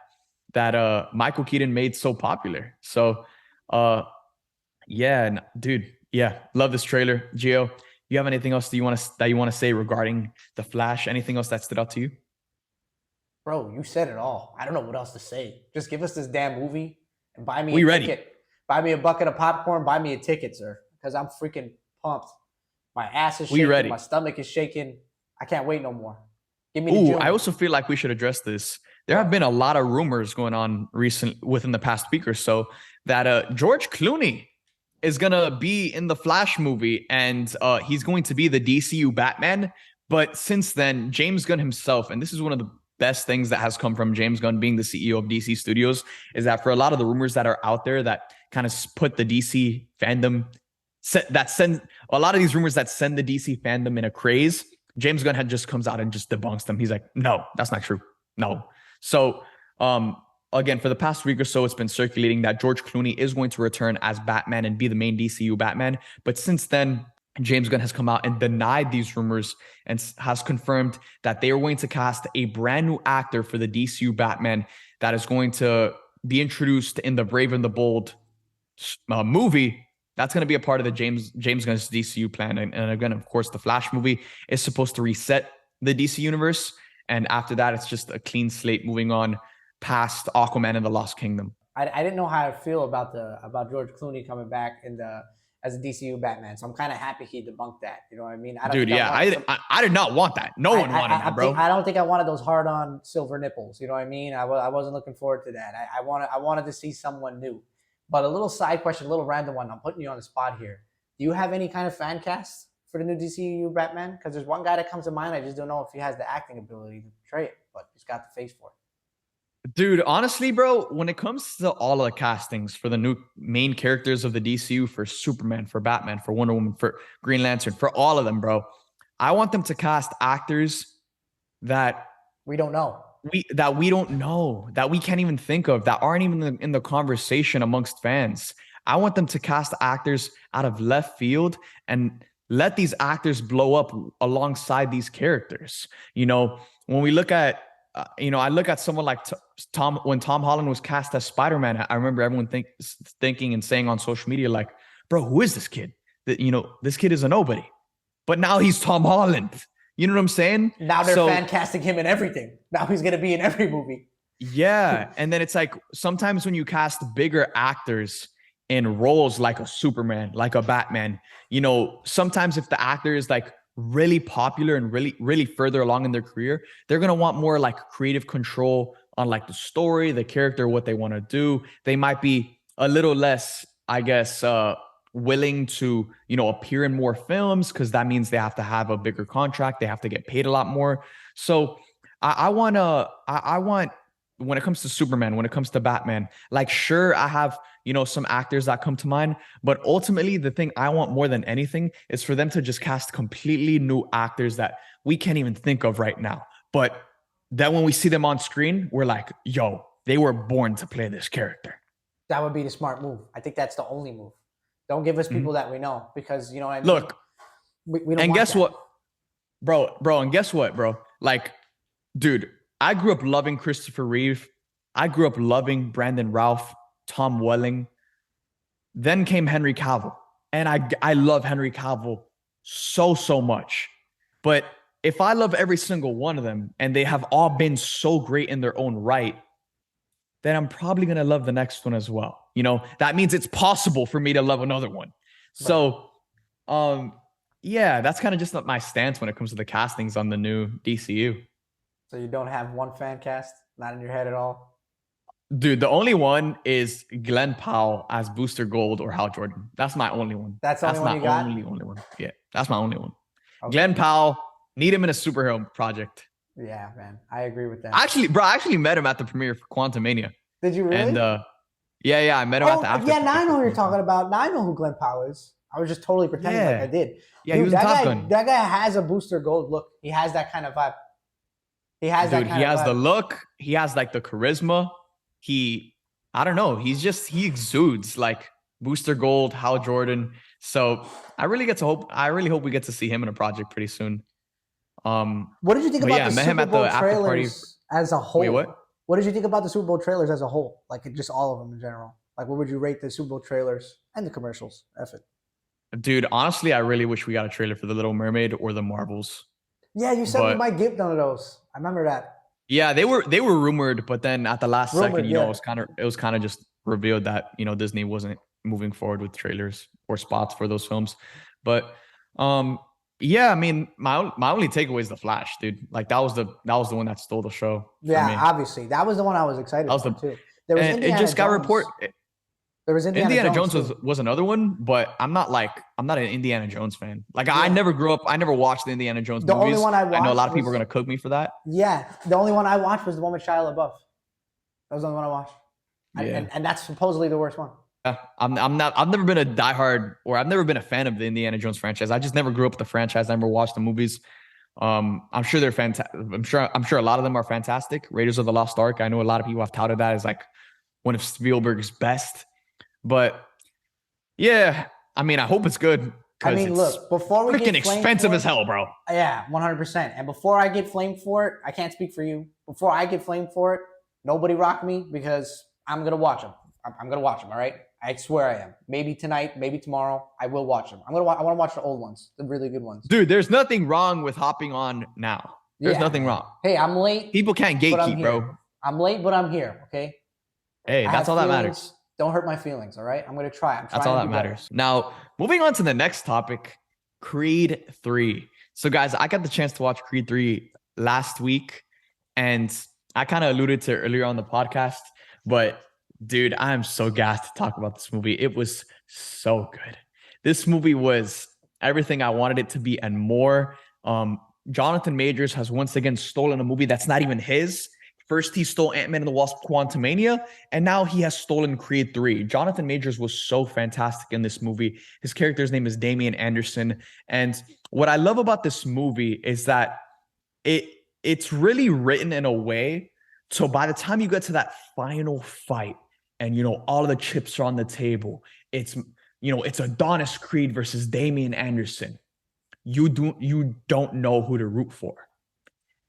Michael Keaton made so popular. So, yeah, dude, yeah, love this trailer. Gio, you have anything else that you want to say regarding the Flash? Anything else that stood out to you? Bro, you said it all. I don't know what else to say. Just give us this damn movie and buy me a ticket. Ready. Buy me a bucket of popcorn. Buy me a ticket, sir, because I'm freaking pumped. My ass is shaking. My stomach is shaking. I can't wait no more. Give me the I also feel like we should address this. There have been a lot of rumors going on within the past week or so that George Clooney is going to be in the Flash movie and he's going to be the DCU Batman. But since then, James Gunn himself, and this is one of the best things that has come from James Gunn being the CEO of DC Studios, is that for a lot of the rumors that are out there that kind of put the DC fandom, that send a lot of these rumors that send the DC fandom in a craze, James Gunn just comes out and just debunks them. He's like, no, that's not true. No. So, again, for the past week or so, it's been circulating that George Clooney is going to return as Batman and be the main DCU Batman. But since then, James Gunn has come out and denied these rumors and has confirmed that they are going to cast a brand new actor for the DCU Batman that is going to be introduced in the Brave and the Bold movie. That's going to be a part of the James Gunn's DCU plan. And again, of course, the Flash movie is supposed to reset the DC universe. And after that, it's just a clean slate moving on past Aquaman and the Lost Kingdom. I didn't know how I feel about George Clooney coming back as a DCU Batman. So I'm kind of happy he debunked that. You know what I mean? I did not want that. No one wanted that, bro. I don't think I wanted those hard-on silver nipples. You know what I mean? I wasn't looking forward to that. I wanted to see someone new. But a little side question, a little random one. I'm putting you on the spot here. Do you have any kind of fan cast for the new DCU Batman? Because there's one guy that comes to mind. I just don't know if he has the acting ability to portray it, but he's got the face for it. Dude, honestly, bro, when it comes to all of the castings for the new main characters of the DCU, for Superman, for Batman, for Wonder Woman, for Green Lantern, for all of them, bro, I want them to cast actors that we don't know. we don't know, that we can't even think of, that aren't even in the conversation amongst fans. I want them to cast actors out of left field and let these actors blow up alongside these characters. When we look at I look at someone like Tom, when Tom Holland was cast as Spider-Man, I remember everyone thinking and saying on social media, like, bro, who is this kid? That, this kid is a nobody. But now he's Tom Holland. You know what I'm saying? Now they're fan casting him in everything. Now he's going to be in every movie. Yeah. And then it's like, sometimes when you cast bigger actors in roles like a Superman, like a Batman, sometimes if the actor is like really popular and really, really further along in their career, they're going to want more like creative control on like the story, the character, what they want to do. They might be a little less, I guess, willing to appear in more films, because that means they have to have a bigger contract, they have to get paid a lot more. So I want when it comes to Superman, when it comes to Batman, like, sure, I have some actors that come to mind, but ultimately the thing I want more than anything is for them to just cast completely new actors that we can't even think of right now, but then when we see them on screen, we're like, yo, they were born to play this character. That would be the smart move. I think that's the only move. Don't give us people that we know, because you know what I mean? Look, we don't and want guess that. what, bro, and guess what, bro? Like, dude, I grew up loving Christopher Reeve. I grew up loving Brandon Routh, Tom Welling. Then came Henry Cavill. And I love Henry Cavill so much. But if I love every single one of them and they have all been so great in their own right, then I'm probably going to love the next one as well. That means it's possible for me to love another one. So, yeah, that's kind of just my stance when it comes to the castings on the new DCU. So you don't have one fan cast? Not in your head at all? Dude, the only one is Glenn Powell as Booster Gold or Hal Jordan. That's my only one. That's the only one you got? Only one. Yeah, that's my only one. Okay. Glenn Powell, need him in a superhero project. Yeah, man. I agree with that. Actually, bro, I actually met him at the premiere for Quantumania. Did you really? And yeah, I met him at the after. Yeah, now I know who you're talking about. Now I know who Glenn Powell is. I was just totally pretending like I did. Yeah, he was in Top Gun. That guy has a Booster Gold look. He has that kind of vibe. He has that kind of vibe. He has the look. He has like the charisma. I don't know. He exudes like Booster Gold, Hal Jordan. So I really hope we get to see him in a project pretty soon. What did you think about the Super Bowl trailers as a whole? Wait, what did you think about the Super Bowl trailers as a whole? Like, just all of them in general. Like, what would you rate the Super Bowl trailers and the commercials? Dude, honestly, I really wish we got a trailer for The Little Mermaid or The Marvels. Yeah, you said we might get one of those. I remember that. Yeah, they were rumored, but then at the last second, it was kind of just revealed that Disney wasn't moving forward with trailers or spots for those films. But yeah, I mean, my only takeaway is The Flash, dude. Like, that was the one that stole the show. Yeah, obviously, that was the one I was excited for too. There was Indiana Jones. There was Indiana Jones was another one, but I'm not an Indiana Jones fan. Like, I never grew up. I never watched the Indiana Jones movies. Only one I watched. I know a lot of people are gonna cook me for that. Yeah, the only one I watched was the one with Shia LaBeouf. That was the only one I watched. Yeah. And that's supposedly the worst one. I've never been a diehard, or I've never been a fan of the Indiana Jones franchise. I just never grew up with the franchise. I never watched the movies. I'm sure they're fantastic. I'm sure a lot of them are fantastic. Raiders of the Lost Ark, I know a lot of people have touted that as like one of Spielberg's best. But yeah, I mean, I hope it's good. I mean, look, before we get expensive as hell, bro. Yeah, 100%. And before I get flamed for it, I can't speak for you. Before I get flamed for it, nobody rock me, because I'm gonna watch them. I'm gonna watch them. All right, I swear I am. Maybe tonight, maybe tomorrow, I will watch them. I want to watch the old ones, the really good ones. Dude, there's nothing wrong with hopping on now. There's nothing wrong. Hey, I'm late. People can't gatekeep, bro. I'm late, but I'm here. Okay. Hey, that's all that matters. Don't hurt my feelings, all right? I'm going to try. That's all that matters. Now, moving on to the next topic, Creed 3. So, guys, I got the chance to watch Creed 3 last week, and I kind of alluded to it earlier on the podcast, but, dude, I am so gassed to talk about this movie. It was so good. This movie was everything I wanted it to be and more. Jonathan Majors has once again stolen a movie that's not even his. First, he stole Ant-Man and the Wasp Quantumania, and now he has stolen Creed 3. Jonathan Majors was so fantastic in this movie. His character's name is Damian Anderson. And what I love about this movie is that it's really written in a way so by the time you get to that final fight and all of the chips are on the table, it's it's Adonis Creed versus Damian Anderson. You don't know who to root for.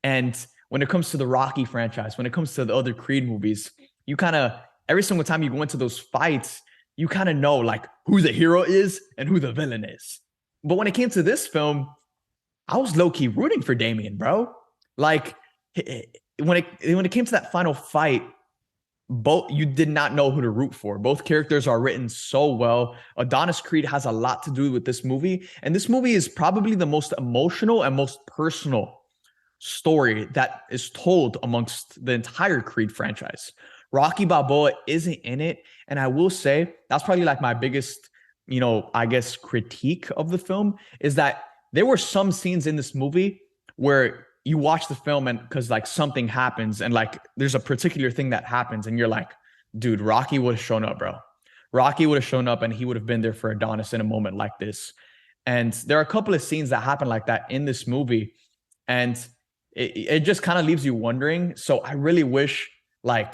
And when it comes to the Rocky franchise, when it comes to the other Creed movies, you kind of every single time you go into those fights, you kind of know like who the hero is and who the villain is. But when it came to this film, I was low key rooting for Damien, bro. Like when it came to that final fight, both you did not know who to root for. Both characters are written so well. Adonis Creed has a lot to do with this movie, and this movie is probably the most emotional and most personal story that is told amongst the entire Creed franchise. Rocky Balboa isn't in it, and I will say that's probably like my biggest, I guess critique of the film is that there were some scenes in this movie where you watch the film and because like something happens and like there's a particular thing that happens and you're like, dude, Rocky would have shown up, bro. Rocky would have shown up and he would have been there for Adonis in a moment like this. And there are a couple of scenes that happen like that in this movie. And it just kind of leaves you wondering. So I really wish, I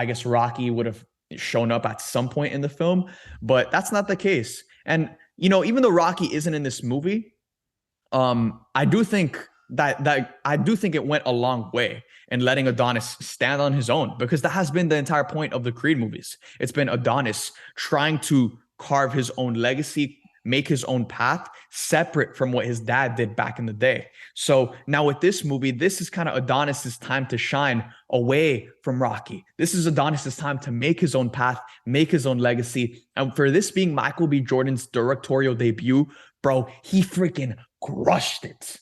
guess Rocky would have shown up at some point in the film, but that's not the case. And, even though Rocky isn't in this movie, I do think that it went a long way in letting Adonis stand on his own because that has been the entire point of the Creed movies. It's been Adonis trying to carve his own legacy, make his own path separate from what his dad did back in the day. So now with this movie, this is kind of Adonis's time to shine away from Rocky. This is Adonis's time to make his own path, make his own legacy. And for this being Michael B. Jordan's directorial debut, bro, he freaking crushed it.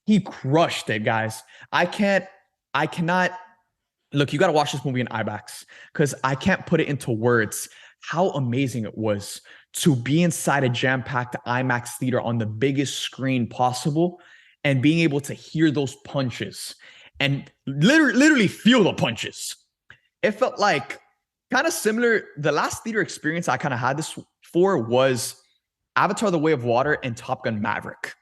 He crushed it, guys. I cannot look, you got to watch this movie in IMAX because I can't put it into words how amazing it was to be inside a jam-packed IMAX theater on the biggest screen possible and being able to hear those punches and literally feel the punches. It felt like kind of similar. The last theater experience I kind of had this for was Avatar: The Way of Water and Top Gun Maverick,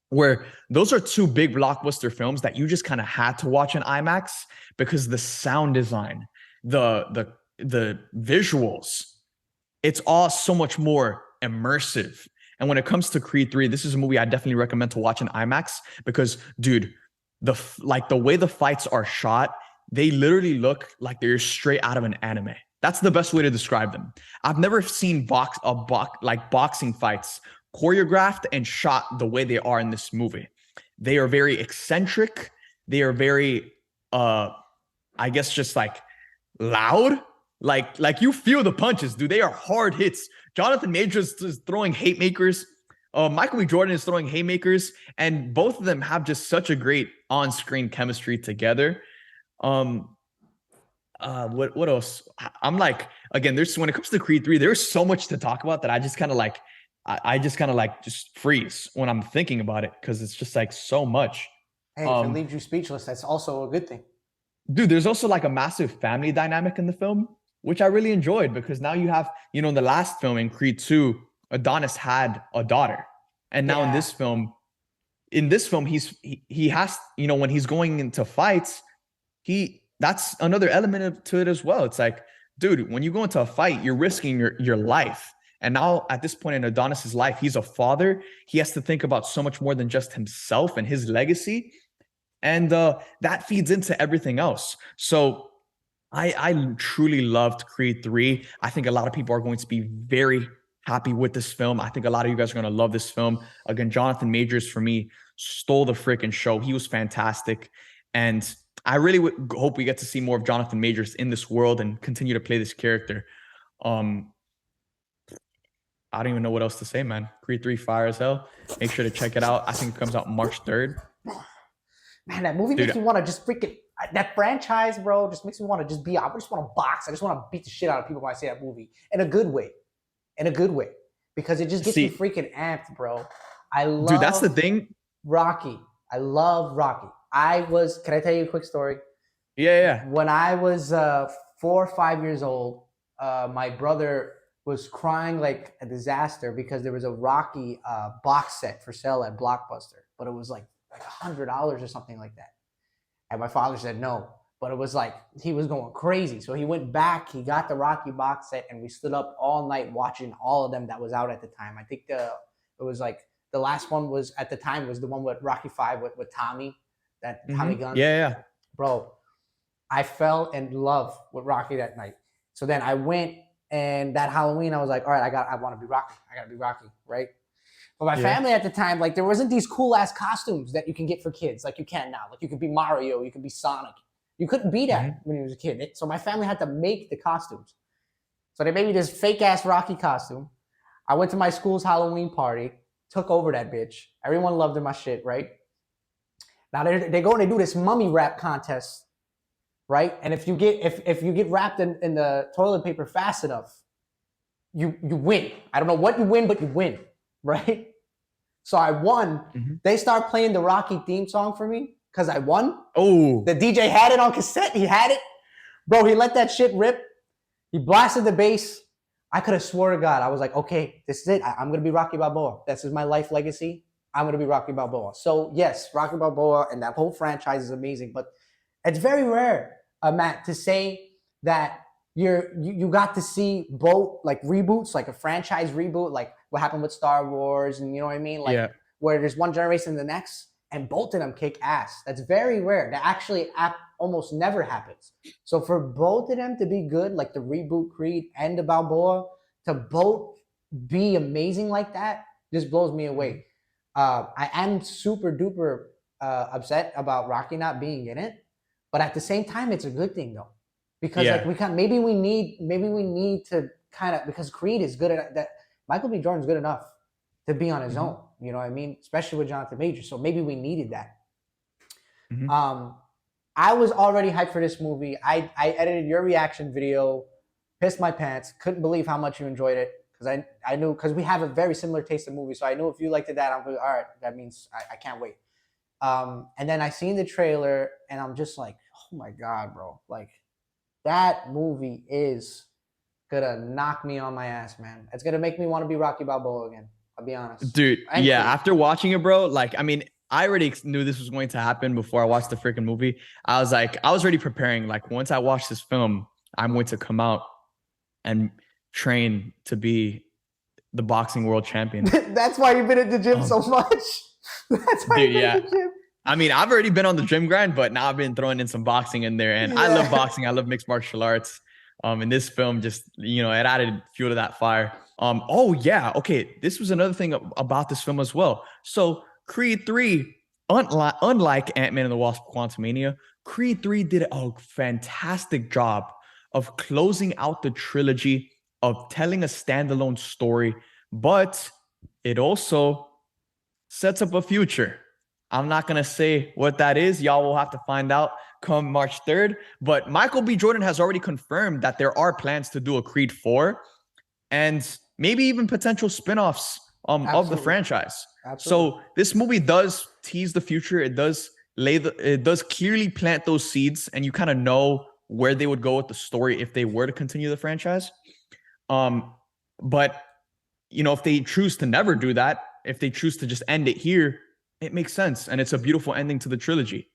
where those are two big blockbuster films that you just kind of had to watch in IMAX because the sound design, the visuals, it's all so much more immersive. And when it comes to Creed 3, this is a movie I definitely recommend to watch in IMAX because, dude, the way the fights are shot, they literally look like they're straight out of an anime. That's the best way to describe them. I've never seen boxing fights choreographed and shot the way they are in this movie. They are very eccentric. They are very, I guess, just like loud. Like you feel the punches, dude. They are hard hits. Jonathan Majors is throwing haymakers. Michael B. Jordan is throwing haymakers, and both of them have just such a great on-screen chemistry together. What else? I'm like, again, there's when it comes to Creed 3, there's so much to talk about that I just kind of like I just kind of like just freeze when I'm thinking about it because it's just like so much. Hey, if it leaves you speechless, that's also a good thing. Dude, there's also like a massive family dynamic in the film, which I really enjoyed because now you have, in the last film in Creed 2, Adonis had a daughter. And now in this film, he has, when he's going into fights, that's another element to it as well. It's like, dude, when you go into a fight, you're risking your life. And now at this point in Adonis's life, he's a father. He has to think about so much more than just himself and his legacy. And that feeds into everything else. So I truly loved Creed 3. I think a lot of people are going to be very happy with this film. I think a lot of you guys are going to love this film. Again, Jonathan Majors, for me, stole the freaking show. He was fantastic. And I really hope we get to see more of Jonathan Majors in this world and continue to play this character. I don't even know what else to say, man. Creed 3 fire as hell. Make sure to check it out. I think it comes out March 3rd. Man, that movie makes me want to just freaking that franchise, bro. Just makes me want to just be. I just want to box. I just want to beat the shit out of people when I say that movie in a good way, because it just gets me freaking amped, bro. I love. Dude, that's the thing. Rocky. I love Rocky. Can I tell you a quick story? Yeah. When I was 4 or 5 years old, my brother was crying like a disaster because there was a Rocky box set for sale at Blockbuster, but it was like like $100 or something like that. And my father said no, but it was like he was going crazy. So he went back, he got the Rocky box set, and we stood up all night watching all of them that was out at the time. I think it was like the last one was at the time was the one with Rocky Five with Tommy, that Tommy Gunn. Yeah, yeah. Bro, I fell in love with Rocky that night. So then I went, and that Halloween I was like, all right, I want to be Rocky. I got to be Rocky, right? But my family at the time, like there wasn't these cool ass costumes that you can get for kids like you can now. Like you could be Mario, you could be Sonic. You couldn't be that when you was a kid. So my family had to make the costumes. So they made me this fake ass Rocky costume. I went to my school's Halloween party, took over that bitch. Everyone loved my shit, right? Now they go and they do this mummy wrap contest, right? And if you get wrapped in the toilet paper fast enough, you win. I don't know what you win, but you win, right? So I won. They start playing the Rocky theme song for me because I won. Oh. The DJ had it on cassette. He had it. Bro, he let that shit rip. He blasted the bass. I could have swore to God. I was like, okay, this is it. I'm going to be Rocky Balboa. This is my life legacy. I'm going to be Rocky Balboa. So yes, Rocky Balboa and that whole franchise is amazing. But it's very rare, Matt, to say that you got to see both like reboots, like a franchise reboot, like what happened with Star Wars, and you know what I mean, like where there's one generation to the next, and both of them kick ass. That's very rare. That actually almost never happens. So for both of them to be good, like the reboot Creed and the Balboa, to both be amazing like that, just blows me away. I am super duper upset about Rocky not being in it, but at the same time, it's a good thing though. Because like maybe we need to kind of, because Creed is good at that. Michael B. Jordan's good enough to be on his own. You know what I mean? Especially with Jonathan Majors. So maybe we needed that. I was already hyped for this movie. I edited your reaction video, pissed my pants, couldn't believe how much you enjoyed it. Because I knew, because we have a very similar taste in movies. So I knew if you liked it that, I'm like, all right, that means I can't wait. And then I seen the trailer and I'm just like, oh my God, bro. Like, that movie is gonna knock me on my ass, man. It's gonna make me want to be Rocky Balboa again. I'll be honest, dude. After watching it, bro, like I mean, I already knew this was going to happen before I watched the freaking movie. I was already preparing. Like once I watch this film, I'm going to come out and train to be the boxing world champion. That's why you've been at the gym so much. That's why you've been at the gym. I mean, I've already been on the gym grind, but now I've been throwing in some boxing in there. And I love boxing. I love mixed martial arts. And this film just, it added fuel to that fire. Okay. This was another thing about this film as well. So Creed 3, unlike Ant-Man and the Wasp Quantumania, Creed 3 did a fantastic job of closing out the trilogy, of telling a standalone story, but it also sets up a future. I'm not going to say what that is. Y'all will have to find out come March 3rd. But Michael B. Jordan has already confirmed that there are plans to do a Creed 4 and maybe even potential spinoffs of the franchise. Absolutely. So this movie does tease the future. It does clearly plant those seeds, and you kind of know where they would go with the story if they were to continue the franchise. But if they choose to never do that, if they choose to just end it here, it makes sense. And it's a beautiful ending to the trilogy.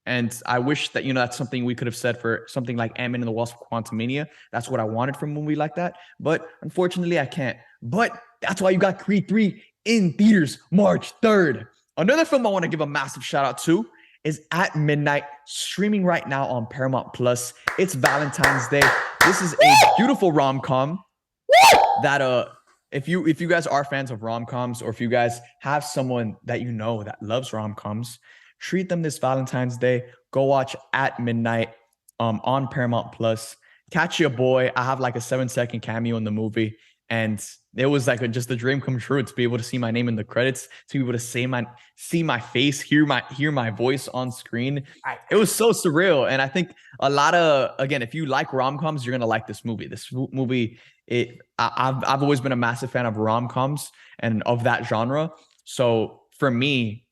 And I wish that, that's something we could have said for something like Ant-Man and the Wasp Quantumania. That's what I wanted from a movie like that. But unfortunately, I can't. But that's why you got Creed 3 in theaters March 3rd. Another film I want to give a massive shout out to is At Midnight, streaming right now on Paramount Plus. It's Valentine's Day. This is a beautiful rom-com that if you guys are fans of rom-coms, or if you guys have someone that that loves rom-coms, treat them this Valentine's Day. Go watch At Midnight on Paramount Plus. Catch your boy. I have like a 7-second cameo in the movie, and it was like just a dream come true to be able to see my name in the credits, to be able to see my face, hear my voice on screen. It was so surreal. And I think a lot of, again, if you like rom-coms, you're gonna like this movie. This movie, I've always been a massive fan of rom-coms and of that genre. So for me,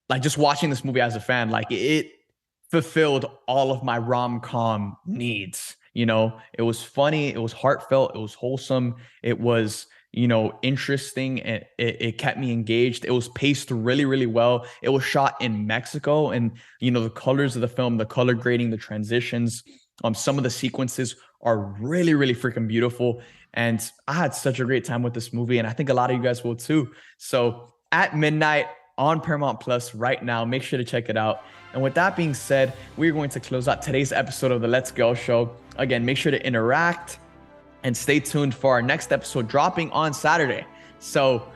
like just watching this movie as a fan, like it fulfilled all of my rom-com needs. It was funny, it was heartfelt, it was wholesome, it was interesting, and it kept me engaged. It was paced really, really well. It was shot in Mexico, and the colors of the film, the color grading, the transitions, some of the sequences are really, really freaking beautiful. And I had such a great time with this movie, and I think a lot of you guys will too. So at midnight on Paramount Plus right now, make sure to check it out. And with that being said, we're going to close out today's episode of the Let's Go Show. Again, make sure to interact and stay tuned for our next episode dropping on Saturday. So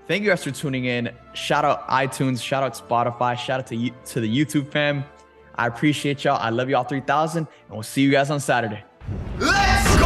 thank you guys for tuning in. Shout out iTunes, shout out Spotify, shout out to the YouTube fam. I appreciate y'all. I love y'all 3000, and we'll see you guys on Saturday. Let's